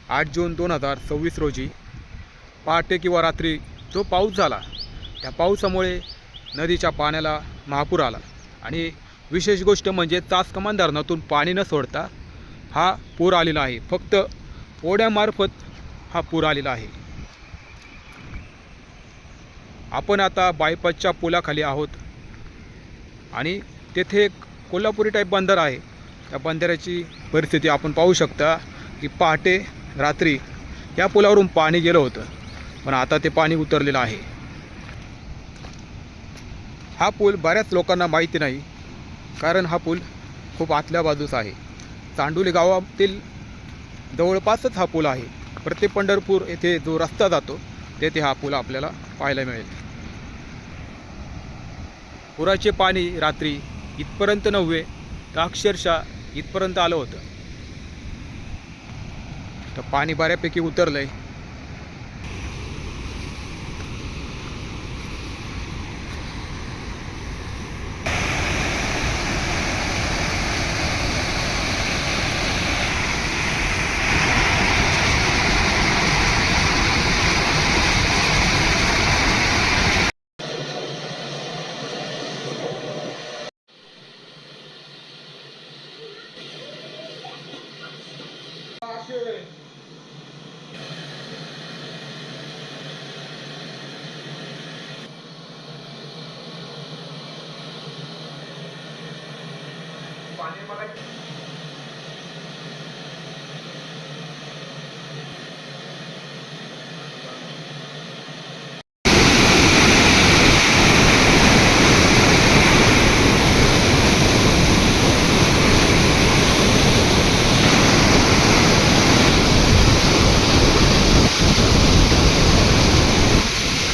8 जून 2026 रोजी पहाटे किंवा रात्री जो पाऊस झाला त्या पावसामुळे नदीच्या पाण्याला महापूर आला आणि विशेष गोष्ट म्हणजे चासकमान धरणातून पाणी न सोडता हा पूर आलेला आहे। फक्त ओढ्यामार्फत हा पूर आलेला आहे। आपण आता बायपासच्या पुलाखाली आहोत आणि तेथे एक कोल्हापुरी टाईप बंदर आहे। त्या बंदराची परिस्थिती आपण पाहू शकता की पहाटे रात्री या पुलावरून पाणी गेलं होतं, पण आता ते पाणी उतरलेलं आहे। हा पूल बऱ्याच लोकांना माहिती नाही, कारण हा पूल खूप आतल्या बाजूस आहे। चांडोली गावातील जवळपासच हा पूल आहे। प्रत्येक पंढरपूर येथे जो रस्ता जातो तेथे हा पूल आपल्याला पाहायला मिळेल। पुराचे पाणी रात्री इथपर्यंत नव्हे तर अक्षरशः इथपर्यंत आलं होतं। तर पाणी बऱ्यापैकी उतरलंय।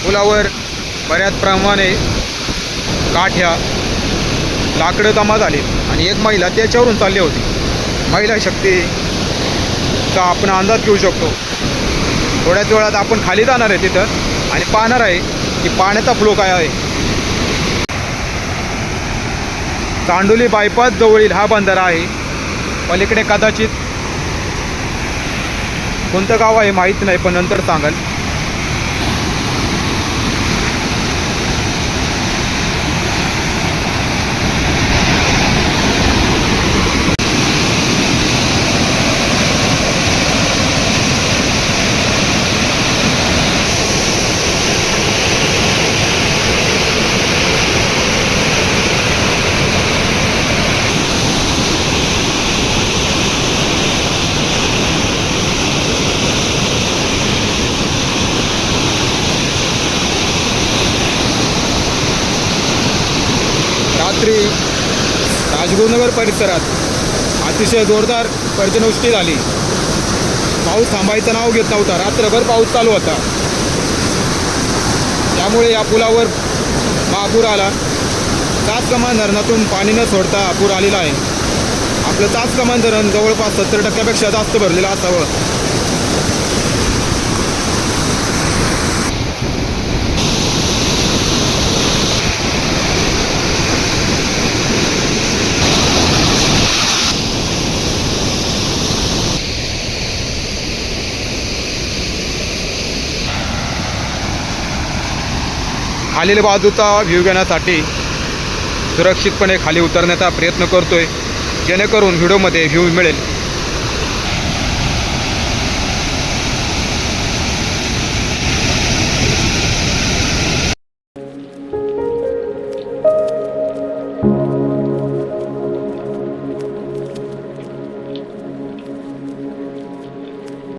पुलावर बऱ्याच प्रमाणे काठ्या लाकडं जमा झाली आणि एक महिला त्याच्यावरून चालली होती। महिला शक्तीचा आपण अंदाज घेऊ शकतो। थोड्याच वेळात आपण खाली जाणार आहे तिथं आणि पाहणार आहे की पाण्याचा फ्लो काय आहे। चांडोली बायपास जवळील हा बंधारा आहे। पलीकडे कदाचित कोणतं गाव आहे माहीत नाही, पण नंतर सांगाल। रात्री राजगुरुनगर परिसरात अतिशय जोरदार पर्जन्यवृष्टी झाली। पाऊस थांबायचं नाव घेत नव्हता। रात्रभर पाऊस चालू होता, त्यामुळे या पुलावर महापूर आला। चासकमान धरणातून पाणी न सोडता पूर आलेला आहे। आपलं चासकमान धरण जवळपास 70% जास्त भरलेलं असावं। खालील बाजूचा व्ह्यू घेण्यासाठी सुरक्षितपणे खाली उतरण्याचा प्रयत्न करतोय, जेणेकरून व्हिडिओमध्ये व्ह्यू मिळेल।